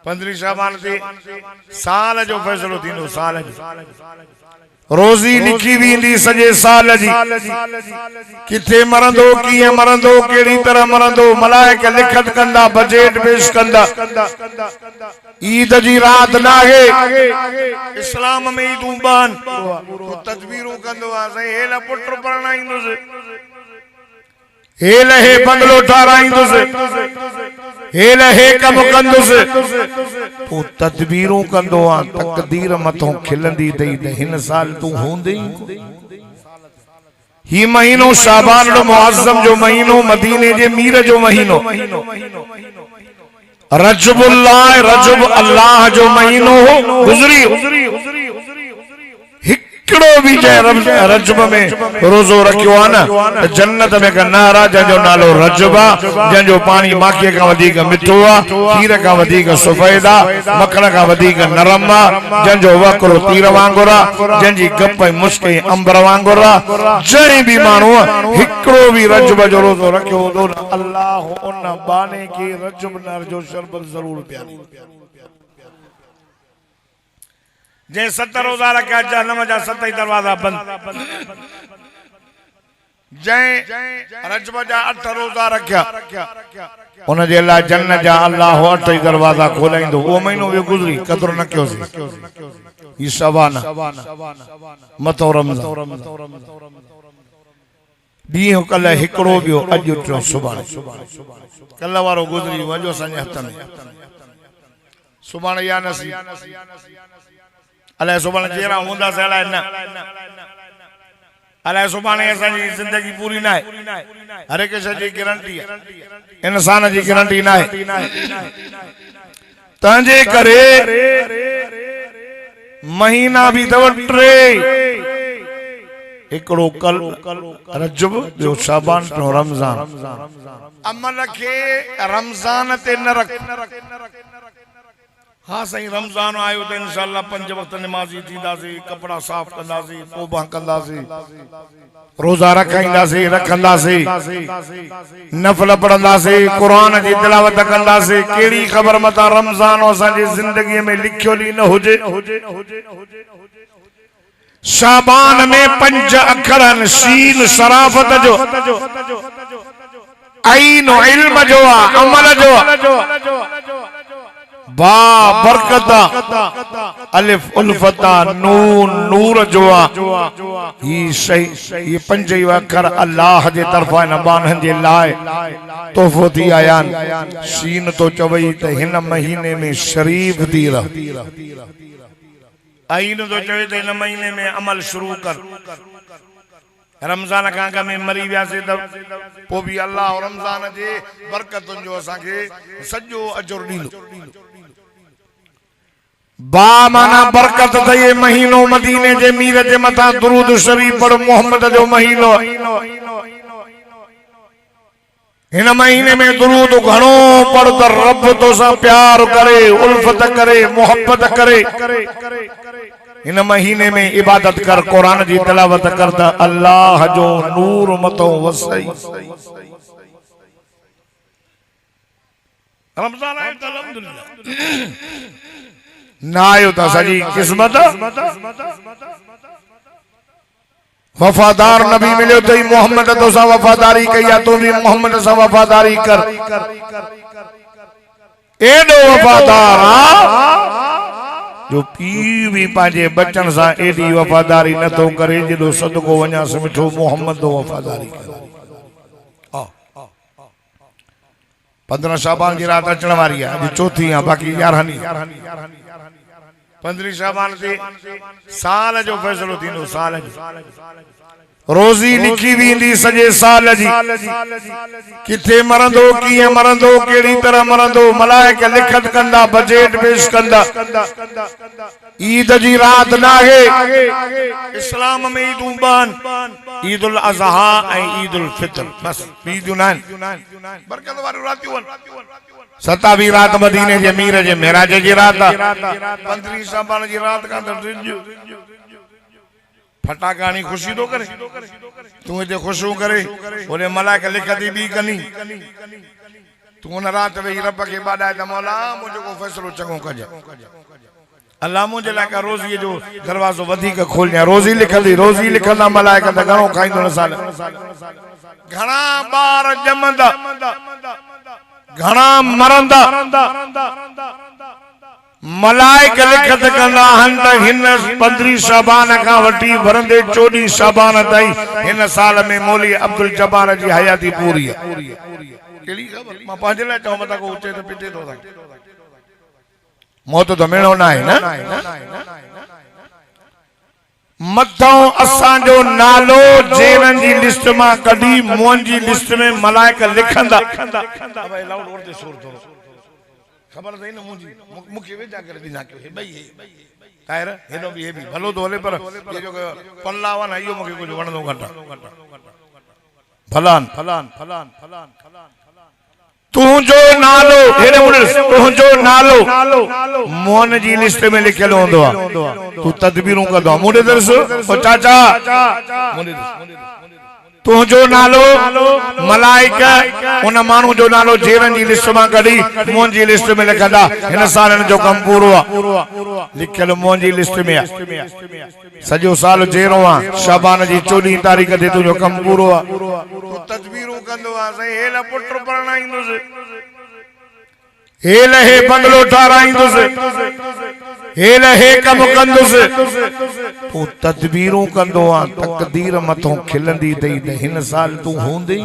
15 शाबान ते साल जो फैसलो थींदो, साल जो रोज़ी लिखी वेंदी सॼे साल जी, किथे मरंदो, कीअं मरंदो, कहिड़ी तरह मरंदो, मलाइक लिखत कंदा, बजेट पेश कंदा। ईद जी रात नाहे, इस्लाम में ईदूं बान तो तदबीरूं कंदो आहे, साईं हेल पुट परणाईंदुसि, हेल हे बंगलो ठाराईंदुसि, हेल हे कम कंदुसि, तूं तदबीरूं कंदो आहे, तकदीर मथों खिलंदी अथई त हिन साल तूं हूंदे ई। ही महीनो शाबान जो मुअज़्ज़म जो महीनो, मदीने जे मीर जो महीनो, रजबुल्लाह, रजब अल्लाह जो महीनो हो गुज़री। हिकिड़ो भी जै रजब में रोज़ो रखियो आहे न, जन्नत में का नारा जंहिंजो नालो रजब आहे, जंहिंजो पानी माखीअ खां वधीक मिठो आहे, खीर खां वधीक सफ़ेद आहे, मखण खां वधीक नरम आहे, जंहिंजो वकरो तीर वांगुरु आहे, जंहिंजी गप मुश्क अंबर वांगुरु आहे। जंहिं भी माण्हू हिकिड़ो भी रजब जो रोज़ो रखियो हूंदो न, अल्लाह उन बाने खे रजब नार जो शरबत ज़रूर पियारींदो। जै 7 रोज़ा रखा, जहन्नम जा 7 दरवाजा बंद। जै रजब जा 8 रोज़ा रखा, उन जे लाइ जन्नत जा अल्लाह 8 दरवाजा खोलाईंदो। वो महीनो भी गुज़री, कदर न कयोसीं। ही शाबान मथो रमज़ान, ॾींहुं कल्ह हिकिड़ो ॿियो, अॼु टियों, सुभाणे कल्ह वारो गुज़री वञो असांजे हथ में, सुभाणे या नसीब, अलाए सुभाणे जहिड़ा हूंदासीं अलाए न, अलाए सुभाणे असांजी ज़िंदगी पूरी न आहे। हर हिक शइ जी गारंटी आहे, इंसान जी गारंटी न आहे। तंहिंजे करे महीना भी अथव 3, हिकिड़ो कल रजब, ॿियो शाबान, टियों रमज़ान। अमल खे रमज़ान ते न रख। हाँ साईं, रमज़ान आयो तो इंशाअल्लाह 5 वक्त नमाज़ी थींदासीं, कपड़ा साफ कंदासीं, तौबा कंदासीं, रोज़ा रखाईंदासीं, रखंदासीं, नफल पढ़ंदासीं, कुरान जी तिलावत कंदासीं। कहिड़ी ख़बर मता रमज़ान असांजी ज़िंदगी में लिखियल ई न हुजे। शाबान में 5 अखर शीन शराफत जो, ऐन इल्म जो, अमल जो, बा बरकता, अलिफ उल्फता, नून नूर जो, ये सही, ये 5 अखर अल्लाह जे तरफा इन बानहन जे लाए तोहफो थी आया। शीन तो चवई त हिन महीने में शरीफ थी रह, ऐन तो चवे त हिन महीने में अमल शुरू कर। रमज़ान खां में मरी वियासीं त पोइ भी अल्लाह रमज़ान जे बरकतुनि जो असांखे सॼो अजुर ॾींदो। बा माना बरकत थे ये महीनो, मदीने जे मीर जे मथा दुरूद शरीफ पढ़, मोहम्मद जो महीनो। इन महीने में दुरूद घणो पढ़ त रब तो सा प्यार करे, उल्फत करे, मोहब्बत करे। इन महीने में इबादत कर, कुरान जी तिलावत कर त अल्लाह जो नूर मतो वसई। रमज़ान आयो त अल्हम्दुलिल्लाह, ना आयो त सॼी किस्मत। वफादार नबी मिलियो तई, मोहम्मद तो सा वफादारी कई, तो भी मोहम्मद सा वफादारी कर। एडो वफादार जो पी भी पांजे बचन सा एडी वफादारी न तो करे, जेडो सदको वञा मिठो मोहम्मद तो वफादारी करे। 15 शाबान की रात अचण वारी है, अॼु चौथी है, बाकी 11 15 शाबान ते साल जो फैसलो थींदो। साल जो रोज़ी लिखी वेंदी सॼे साल जी, किथे मरंदो, कीअं मरंदो, कहिड़ी तरह मरंदो, मलाइक लिखत कंदा, बजेट पेश कंदा। ईद जी रात नाहे, इस्लाम में ईदूं बान, ईद उल अज़हा ऐं ईद उल फितर, बस ईदूं नाहिनि, बरकत वारियूं रातियूं आहिनि। 27 रात मदीने जे मीर जे मेराज जी रात आहे। 15 शाबान जी रात का फटाकानी खुशी तो करे, तू इते खुशू करे, बोले मलाइक लिखती भी कनी, तू उन रात वेही रब के बाडाए त मौला मुझे को फैसलो चंगो कज अल्लाह मुझे लाइ का रोज़ी जो दरवाजो वधिक खोलिया रोज़ी लिखंदा मलाइका त घणो खाइंदो न साल घणा बार जमंदा घणा मरंदा मलाइक लिखत कंदा हन त हिन 15 शाबान का वठी वरंदे 14 शाबान ताईं हिन साल में मौली अब्दुल जब्बार जी हयाती पूरी है केड़ी खबर मां पंहिंजे लाइ चवां मता को उचे त पिटे तो मौत तो मिलणो ना है ना मथों असां जो नालो जेरन जी लिस्ट में कडी मोहन जी लिस्ट में मलाइक लिखंदा भाई लाउड और दे सुर थोरो खबर नहीं ना मुझी मुखे वे जा कर दी ना के भाई तायर हेनो भी भलो तो होले पर ये जो पल्लावन आयो मुखे कुछ वणदो घटा फलान तू जो नालो हेरे उड़स तू जो नालो मोहन जी लिस्ट में लिखल होंदो तू तदबीरों का दो मुडे दरस ओ चाचा मुडे तू जो नालो मलाइका उन मानू जो नालो जेरन जी लिस्ट में कडी मोहन जी लिस्ट में लिखंदा हिन सालन जो कम पूरो लिखल मोहन जी लिस्ट में सजो साल जेरो शाबान जी 14 तारीख ते तुजो कम पूरो तू तदबीरों कंदो सही हेला पुत्र परणाईंदुस हेल हे बंगलो ठाराईंदुस हेल हे कम कंदुस तू तदबीरों कंदो तकदीर मथों खिलंदी तई त हिन साल तू होंदे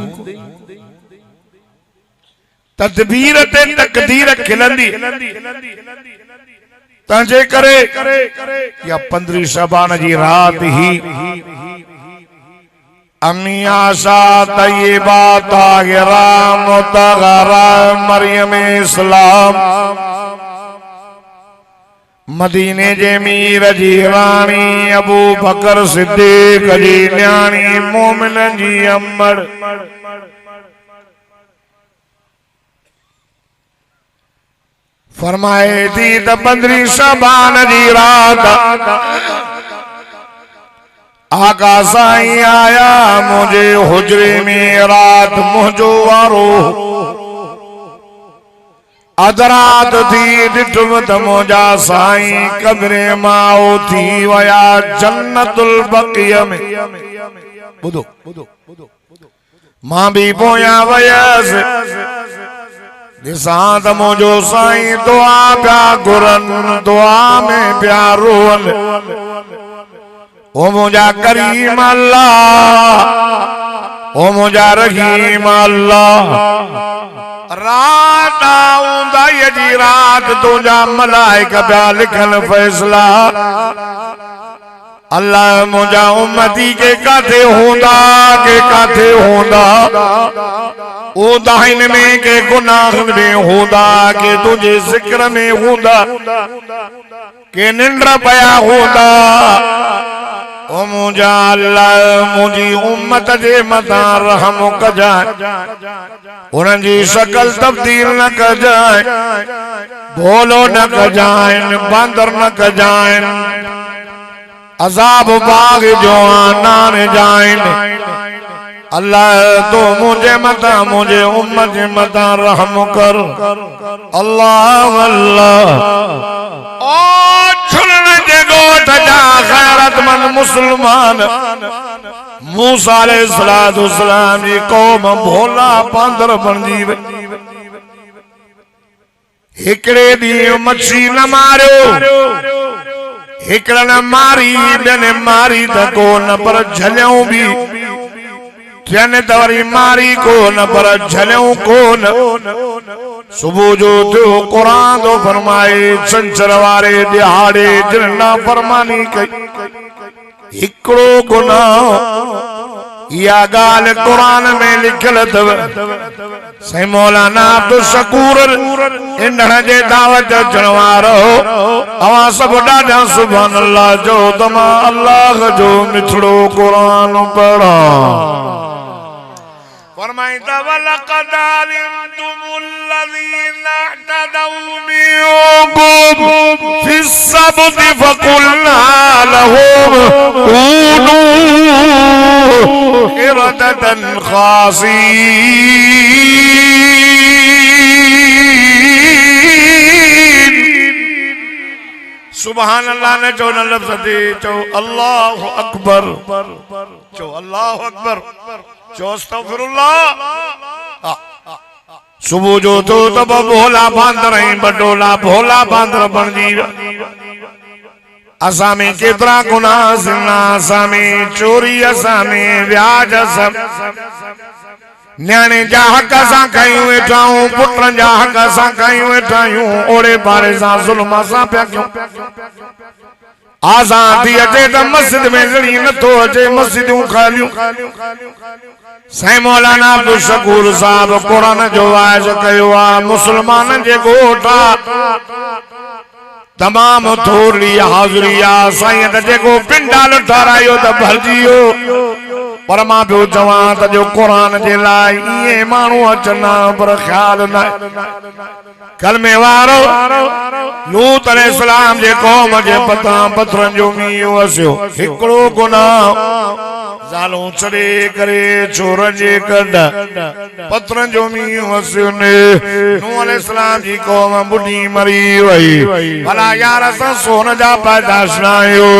तदबीर ते तकदीर खिलंदी तंजे करे या 15 शाबान जी रात ही अमिया सा तय्यबा ताहिरा मुतहरा मरियम इस्लाम मदीने जे मीर जी रानी अबू बकर सिद्दीक जी न्याणी मोमिन जी अम्मड़ फरमाए थी त 15 शाबान जी रात आका साईं आया मुझे हुजरे में रात मुझो वारो अदरात थी डिठम त मुझा साईं कब्रे माओ थी वया जन्नतुल बक़िया में बुधो मां भी पोया वयस दिसां त मुझो साईं दुआ प्या घुरन दुआ में प्या रोअन ओ मुझा करीम अल्लाह ओ मुझा रहीम अल्लाह रात आऊंदा ये जी रात तुझा मलाइका प्या लिखन फैसला अल्लाह मुझा उम्मती के काथे होंदा ओ दाहिन में के गुनाह में होंदा के तुझे जिक्र में होंदा के निंद्र पया होंदा ओ मुझा अल्लाह मुझी उम्मत जे मथा रहम कजाए उन जी शक्ल तब्दील न कजाए भोलो न कजाइन बंदर न कजाइन अजाब बाग जो आनान जाइन अल्लाह तो मुझे मता मुझे उम्मत जे मथा रहम कर अल्लाह अल्लाह ओ छुलन जे गोठ जा गैरतमंद मुसलमान मूसा अलैहिस्सलाम जी कौम भोला बांदर बणजी हिकड़े दी मच्छी न मारियो हिकड़ा न मारी ॿियनि मारी त कोन पर झलियूं भी थियनि त वरी मारी कोन पर झलियूं कोन सुबह जो थियो कुरान तो फरमाए संचर वारे दिहाड़े जिन नाफरमानी कई हिकड़ो गुनाह या गाल कुरान में लिखल थव सही मौलाना अब्दुल शकूर इंदण जे दावत अचण वारो अवां सब ॾाढा सुभान अल्लाह जो तमा अल्लाह जो मिठड़ो कुरान पढ़ा फरमाइता वलक़द अलिमतुमुल्लज़ीना अहतदऊ मिनकुम फिस्सब्ति फक़ुलना लहुम कूनू क़िरदतन ख़ासीन सुभान अल्लाह ने चो न लफ्ज़ दे चो अल्लाह अकबर चो अल्लाह अकबर चो अस्तगफिरुल्लाह। सुबह जो तो तब भोला बांदर ही बडोला भोला बांदर बन जी। असा में केतरा गुनाह सिना असा में चोरी असा में व्याज सब न्याणे जा हक असा कयूं वेठाऊं पुटन जा हक असा कयूं वेठायूं ओड़े पारे सा जुल्म असा पिया क्यों। आजादी अचे त मस्जिद में जड़ी न तो अचे मस्जिदूं खालियूं। साईं मौलाना अब्दुल शकूर साहब कुरान जो वाइज कयो आ मुसलमान जे गोठा तमाम थोड़ी हाज़री आ साईं त जेको पिंडाल ठारायो त भरजियो। पर मां पियो चवां त जो कुरान जे लाइ इहे माण्हू अचना पर ख्याल न कलमे वारो लूत अलैहिस्सलाम जे क़ौम जे पतां पत्थरनि जो मींहुं वसियो। हिकिड़ो गुनाह ज़ालूं छॾे करे चोरनि जे कढ पत्थरनि जो मींहुं वसियो। नूह अलैहिस्सलाम जी क़ौम बुढ़ी मरी वई। भला यार असां सोन जा पैदाश न आहियो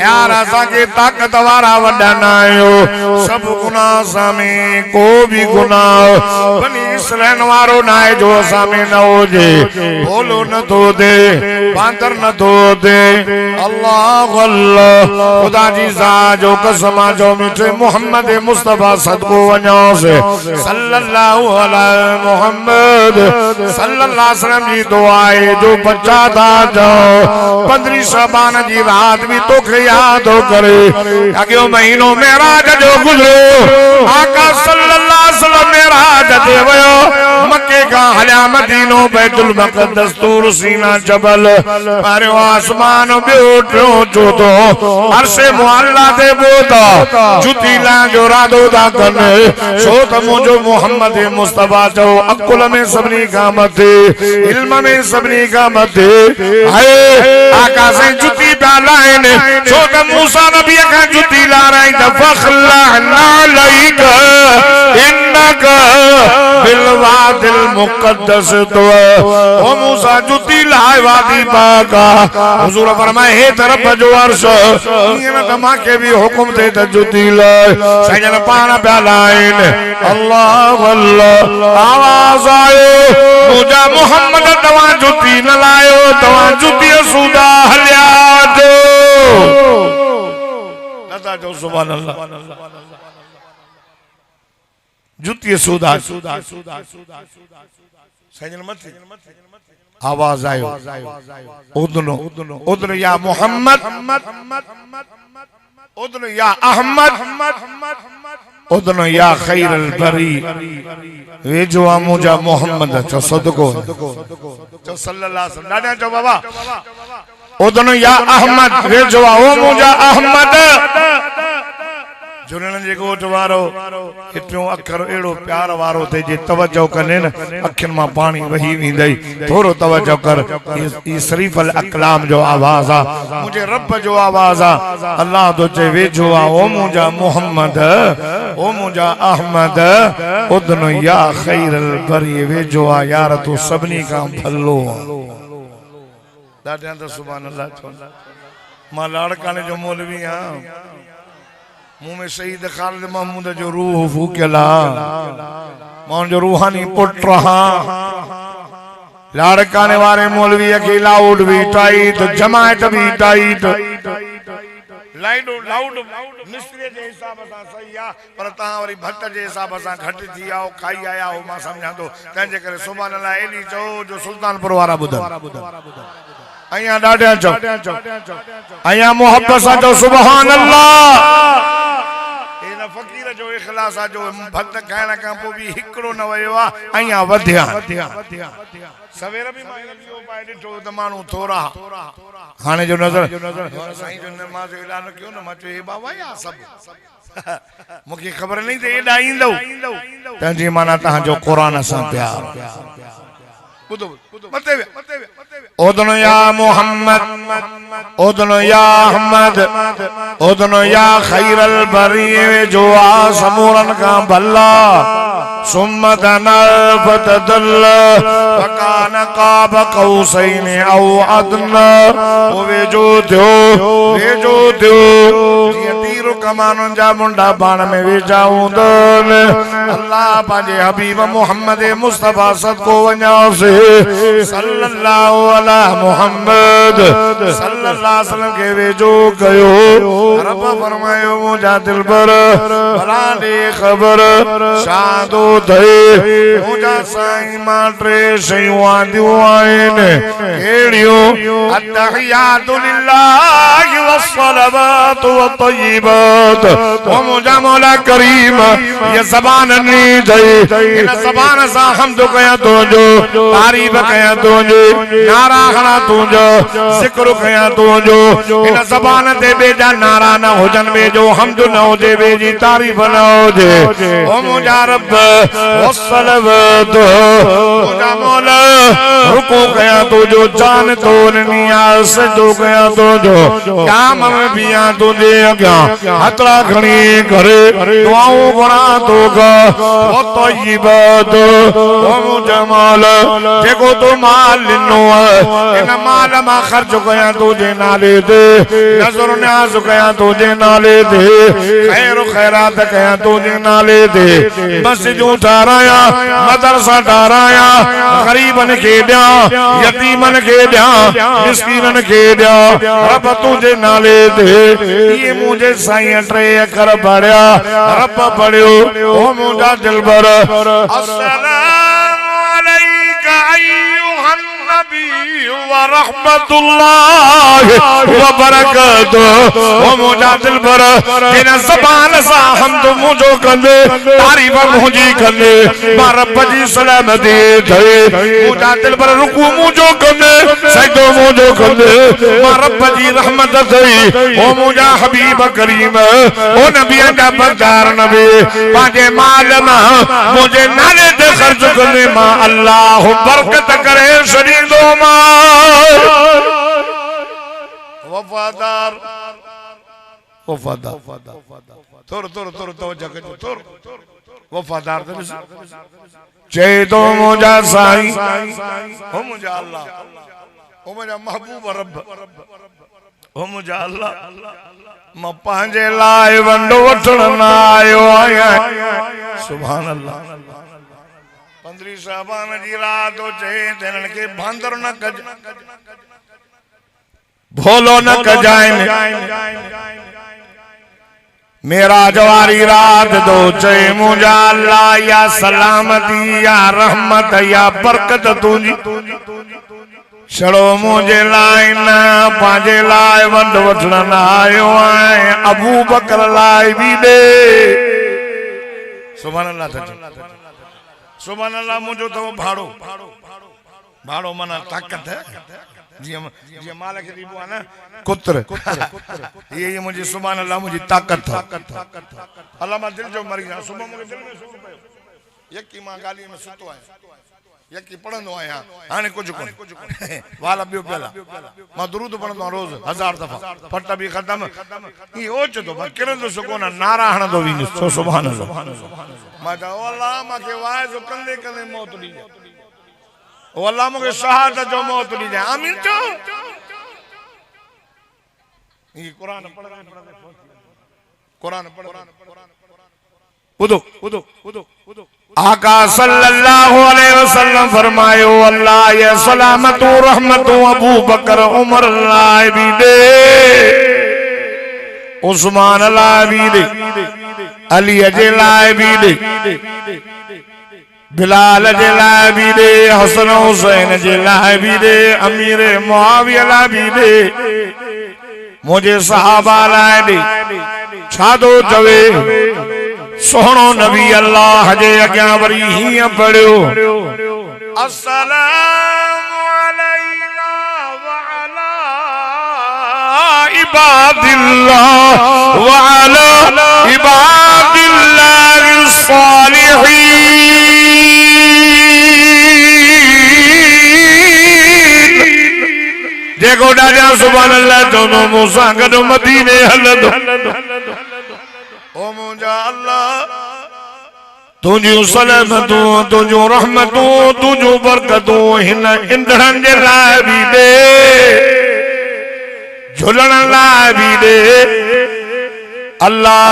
यार असांखे ताक़त वारा वॾा न आहियो। सब गुनाह असां में को भी गुनाह बनी इसराइल वारो न आहे जो असां में न हुजे। भोलो न थो दे बांदर न थो दे अल्लाह अल्लाह खुदा जी ज़ात जो कसम जो मिठे मोहम्मद मुस्तफा सदको वञोसि सल्लल्लाहु अलैहि मोहम्मद सल्लल्लाहु अलैहि वसल्लम जी दुआ आहे जो बचा था जाओ 15 शबान जी रात भी तोखे याद हो करे अॻियो महीनो मेराज जो गुज़रो। आका सल्लल्लाहु अलैहि वसल्लम मेराज ते वियो मक्के का हलिया मदीनो बैतुल मुक़द्दस तूर सीना जबल पर आसमान बियो टियों चोथो अर्शे मुअल्ला ते बोता जुती ला जो रादो दा कने छो त मुंहिंजो मोहम्मद मुस्तफा जो अकुल में सभिनी खां मथे इल्म में सभिनी खां मथे हाय आका से जुती पिया लाइनि छो त मूसा नबी खां जुती लाराई त फखलअना अलैक इन्नका बिलवादिल मुक़द्दस तो ओ मूसा जुती लाए वादी पाका हुजूर फरमाए हे तरफ जो अर्श इन तमा के भी हुक्म दे त जुती लाए सजन पान पिया लाइन अल्लाह अल्लाह आवाज आयो मुजा मोहम्मद तवा जुती न लायो तवा जुती सूदा हलिया दो नता जो सुभान अल्लाह जुती सूदा सजन मत आवाज आयो उदनो उदनो या मोहम्मद उदनो या अहमद उदनो या खैरल बरी वे जो मुजा मोहम्मद चो सदको चो सल्लल्लाहु अलैहि वसल्लम चो बाबा उदनो या अहमद वे जो ओ मुजा अहमद जुड़न जे गोठ वारो एतिरो अखर एड़ो प्यार वारो थे जे तवज्जो कने न अखिन मां पानी वही वेंदई थोरो तवज्जो कर ई शरीफ अल अकलाम जो आवाज आ मुझे रब जो आवाज आ अल्लाह तो चे वेझो आ ओ मुजा मोहम्मद ओ मुजा अहमद उदनो या खैरल बरी वेझो आ यार तू सबनी का भलो दादा तो सुभान अल्लाह चोंदा मां लाड़काने जो मौलवी हां मुंह में शहीद खालिद महमूद जो रूह फूकला मान जो रूहानी पुट रहा लाड़काने वाले मौलवी के लाउड भी टाइट जमायत भी टाइट लाइट लाउड मिस्त्री जे हिसाब सां सही आ पर तहां वरी भट्ट जे हिसाब सां घट थी आओ खाई आया हो मां समझा तो तंजे करे सुभान अल्लाह एली चो जो सुल्तानपुर वारा बुधन अया डाडा चो अया मोहब्बत सा चो सुभान अल्लाह इन फकीर जो इखलास जो भक्त खाइण का पो भी हिकड़ो न वयो आ अया वध्या सवेर भी मां नबियो पाए डिठो त मानू थोरा हाने जो नजर साईं जो नमाज जो ऐलान क्यों न मां चयो हे बाबा या सब मुखे खबर नहीं थे एडा इंदो तंजी माना तहां जो कुरान सा प्यार उदन या मोहम्मद उदन या अहमद उदन या खैरल बरी जो आसमूरन का भल्ला सुम्मतन फतदल फकान काब कौसैन औ अदना वे जो थियो तीर कमान जा मुंडा बाण में विजाऊंदन अल्लाह पाजे हबीब मोहम्मद मुस्तफा सदको वञा से सल्लल्लाहु अला मुहम्मद सल्लल्लाहु अलैहि वसल्लम के वेजो कयो रब फरमायो मुझा दिल पर भला दे खबर शादो थे मुझा साईं मां टे शयूं आंदियूं आहिनि कहिड़ियूं अत्तहियातु लिल्लाहि वस्सलावातु वत्तय्यिबात ओ मुझा मौला करीम ये ज़बान नहीं थई इन ज़बान सां हमद कया तुंहिंजो तारीफ़ कया तुंहिंजो नारा खणा तुंहिंजो ज़िक्र कया तुंहिंजो इन ज़बान ते बेजा नारा न हुजन बेजो हमद न हुजे बेजी तारीफ़ न हुजे ओ मुझा रब वस्सलावात मुझा मौला रुकू कया तुंहिंजो जान तोड़नी आहे सजदो कया तुंहिंजो क़याम में बिया तुंहिंजे अॻियां हथड़ा खणी करे दुआऊं घुरा तोखा ओ तय्यिबात ओ मुझा मौला जेको तो माल ॾिनो आहे इन माल मां ख़र्च कया तुंहिंजे नाले ते नज़र न्याज़ कया तुंहिंजे नाले ते खैर खैरात कया तुंहिंजे नाले ते मस्जिदूं ठाराया मदरसा ठाराया गरीबन के ॾियां यतीमन के ॾियां मिस्कीनन के ॾियां रब तुंहिंजे नाले ते ये मुझे साईं टे अखर पढ़िया रब पढ़ियो ओ मुझा दिलबर अस्सलामु अलैका अय्युहन नबी व रहमतुल्लाहि व बरकातुहू ओ मुझा दिलबर इन ज़बान सा हमद मुझो कंदे तारीफ़ मुझी कंदे मां रब जी सलामती थे मुझा दिलबर रुकू मुझो कंदे सजदो मुझो कंदे मां रब जी रहमत थई ओ मुझा हबीब करीम ओ नबी जा बरदार नबी पांजे माल मां मुझे नाले ते खर्च कंदे मां अल्लाह बरकत करे शरीदो मां वफादार वफादार थोर थोर थोर तवज्जो कजो थोर वफादार चए तो मुझा साईं ओ मुझा अल्लाह ओ मुझा महबूब रब ओ मुझा अल्लाह मां पंहिंजे लाइ वंडो वठण न आयो आहियां सुभान अल्लाह 15 शाबान जी रात हो चए तिन्हनि खे भांदर न कज भोलो न कजाइन मेरा जवारी रात दो चए मुझा अल्लाह या सलामती या रहमत या बरकत तुझी छड़ो मुझे लाइ न पंहिंजे लाइ वंड वठण न आयो आहियां अबू बकर लाइ बि ॾे सुभान अल्लाह सुभान अल्लाह मुझो तो भाड़ो भाड़ो माना ताकत है जी माल के दीबो है ना कुत्र ये मुझे सुभान अल्लाह मुझे ताकत था अल्लाह मा दिल जो मर गया सुबह मुझे दिल में सुख पयो यकी मां गाली में सुतो आया यकी पढ़ंदो आया हाने कुछ कोन वाला बियो पहला मां दुरूद पढ़ंदो रोज 1000 दफा फट भी खत्म ई ओच तो किरंदो सुकोन नारा हणंदो वींदो सो सुभान अल्लाह मां ता अल्लाह माके वाइज कंदे कंदे मौत दी ओ अल्लाह मुके शहादत जो मौत दी जाए आमीन चो ये कुरान पढ़ कुरान पढ़ बुदो बुदो बुदो बुदो आका सल्लल्लाहु अलैहि वसल्लम फरमायो अल्लाह ये सलामत व रहमत अबू बकर उमर लाए भी दे उस्मान लाए भी दे अली जे लाए भी दे बिलाल जे लाए भी दे हसन हुसैन जे लाए भी दे अमीर मुआविया लाए भी दे मुझे सहाबा लाए दे छादो चवे सोहणो नबी अल्लाह जे अग्यां वरी हीअं पढ़ियो अस्सलामु अलैना व अला इबादिल्लाह व अला इबादिल्लाहि सालिहीन जेको ॾाढा सुभान अल्लाह चवंदो मूंसां गॾु मदीने हलंदो ओ मुंहिंजा अल्लाह तुझियूं सलामतूं तुझियूं रहमतूं तुझियूं बरकतूं हिन इंदड़नि जे लाइ बि ॾे झुलण लाइ बि ॾे अल्लाह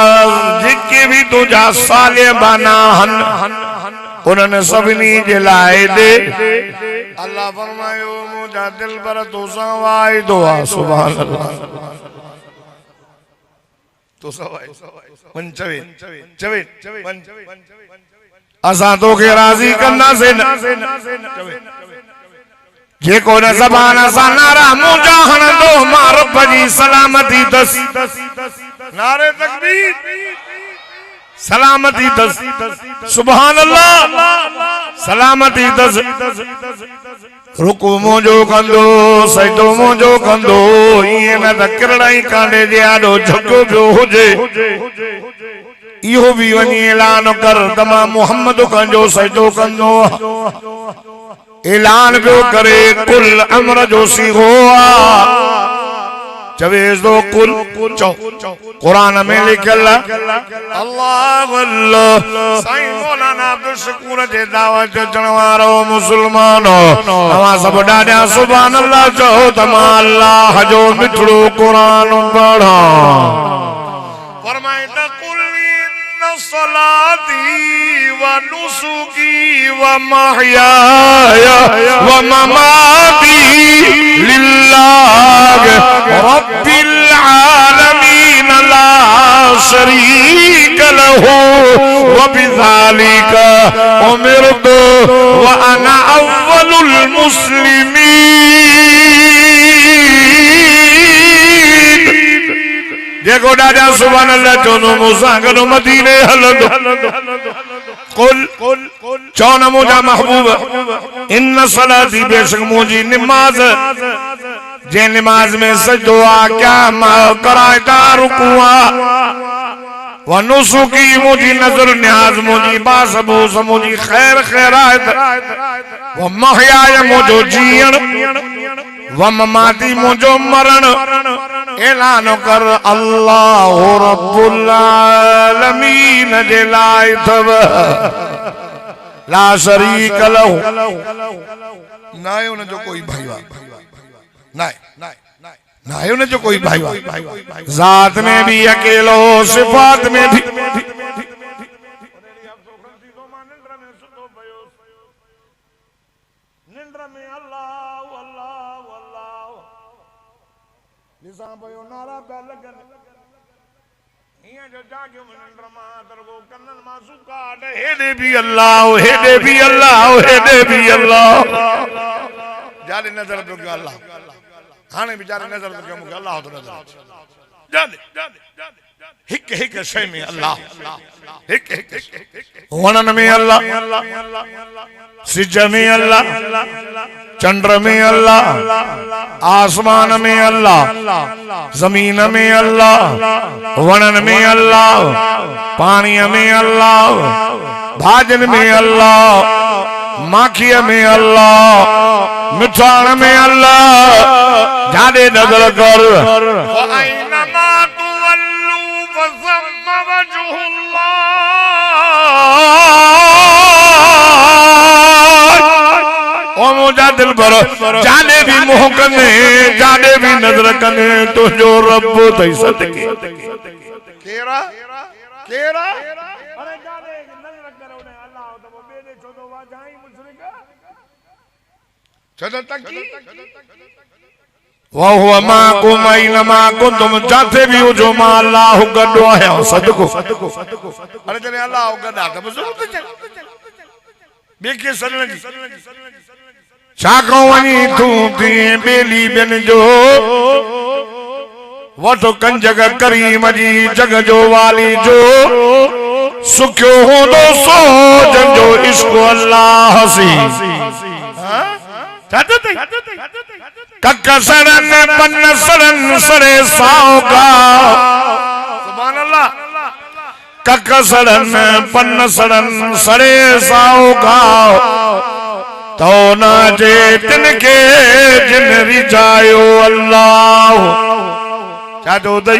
जेके बि तुंहिंजा साले बाना उन्हनि सभिनी जे लाइ ॾे अल्लाह फरमायो मुंहिंजा दिल पर तोसां वाइदो आहे सुभान अल्लाह असां तोखे राज़ी कंदासीं जेको न ज़बान सां नारा मुंहिंजा हणंदो मां रब जी सलामती दस नारे तकबीर सलामती दस सुभान अल्लाह सलामती दस रुकू मुंहिंजो कंदो सजदो मुंहिंजो कंदो ईअं न त किरड़ाई कांडे जे आॾो झुको पियो हुजे इहो बि वञी ऐलान कर त मां मुहम्मद कंजो सजदो कंदो ऐलान पियो करे कुल अमर जो सीगो चवेस दो कुल कुरान में लिखल अल्लाह अल्लाह साईं मौलाना अब्दुल शकूर जे दावत अचण वारो मुसलमानो तव्हां सभु ॾाढा सुभान अल्लाह चओ त मां अल्लाह जो मिठड़ो कुरान पढ़ा फरमाए त कुल सलाती व नुसुकी व महयाय व ममाती लिल्लाह रब्बिल आलमीन ला शरीक लहू व बिज़ालिका उमिरतु व अना अव्वलुल मुस्लिमीन जेको ॾाढा सुभान अल्लाह चवंदो मूंसां गॾु मदीने हलंदो कुल चओ न मुंहिंजा महबूब इन सलाती बेशक मुंहिंजी निमाज़ जे निमाज़ में सजदो आहे क्या कराइता रुकू आहे व नुसुकी मुंहिंजी नज़र न्याज़ मुंहिंजी बासबूस मुंहिंजी ख़ैर ख़ैरात व महयाय मुंहिंजो जीअण व ममाती मुंहिंजो मरण ऐलान कर अल्लाह रब्बुल आलमीन जे लाइ अथव ला शरीक लहू न आहे उन जो कोई भाईवा न आहे उन जो कोई भाईवा ज़ात में भी अकेलो सिफात में भी हेडे भी अल्लाह हेडे भी अल्लाह हेडे भी अल्लाह जाने नजर तो क्या अल्लाह हाने बेचारे नजर तो क्या मुझे अल्लाह तो नजर जाने हिक हिक शय में अल्लाह हिक हिक वणन में अल्लाह सिज में अल्लाह चंद्र में अल्लाह आसमान में अल्लाह जमीन में अल्लाह वणन में अल्लाह पानी में अल्लाह भाजन में अल्लाह माखिया में अल्लाह मिठाण में अल्लाह जाने नजर कर मुझा दिल भर जाने भी मोह कने जाने भी नजर कने तो जो रब तई सदके केरा केरा अरे जाने नजर करो ने अल्लाह तो बेदे छोदो वा जाई मुशरिक छद तकी वा हुआ माकुम ऐनमा कुंतुम जाते भी हो जो मा अल्लाह गडो है सदको अरे जने अल्लाह गडा त जरूरत चल बेके सरन जी चाको वनी तू ती बेली बन जो वठो कंजग करीम जी जग जो वाली जो सुख्यो होंदो सो जंजो इश्क अल्लाह सी कक्का सरन पन्न सरन सरे साओ का सुभान अल्लाह कक्का सरन पन्न सरन सरे साओ का तो ना जे तिनके जिन रिझायो अल्लाह चाचो दई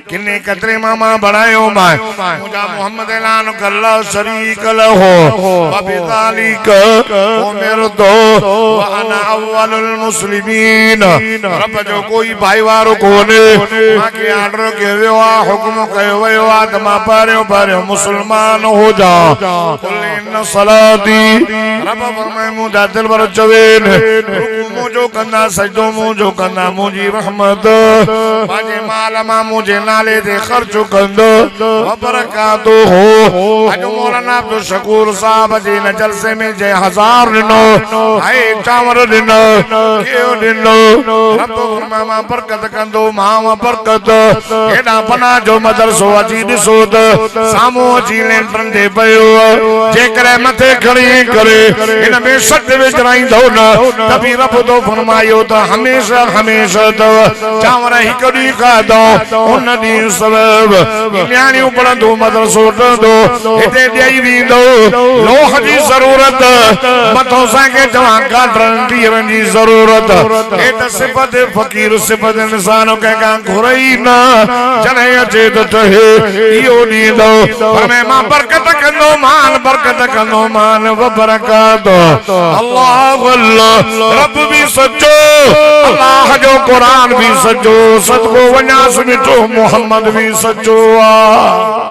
किन्ने कतरे मामा बनायो मां मुझा मोहम्मद ऐलान कल्ला शरीक लहो वबिज़ालिक उमिरतु व अना अव्वलुल मुस्लिमीन रब जो कोई भाईवारो कोने मां के ऑर्डर कयो आ हुक्म कयो वयो आ त मां पहिरियों मुसलमान हो जा कुल इन सलाती रब फरमाए मुझा दिल भर चवेन रुकू मुझो कंदा सजदो मुझो कंदा मुझी रहमत बाजे मालमा मुझे नाले दे खर्च कंदो बरकातो हो अज मौलाना अब्दुल शकूर साहब जी न जलसे में जे 1000 दिनो हाय चावर दिनो केओ दिनो रब मामा बरकत कंदो मां बरकत एडा पना जो मदरसो अजी दिसो त सामो अजी लेंटन दे पयो जे करे मथे खड़ी करे इन में सट विचराइंदो न तभी रब तो फरमायो त हमेशा हमेशा तो चावर ही कदी का उन दी सबब न्याणी पढ़ंदो मदरसो दो इते ॾेई वींदो लोह जी ज़रूरत मथो साके जवां काटरन तीरन जी ज़रूरत एत सिफत फकीर सिफत इंसान के का घुरई न जने अचे तो ठहे इयो ॾींदो पर मैं मां बरकत कंदो मान व बरकत अल्लाह अल्लाह रब भी सच्चो अल्लाह जो कुरान भी सच्चो सदको वञा मिठो मोहम्मद भी सच्चो आ।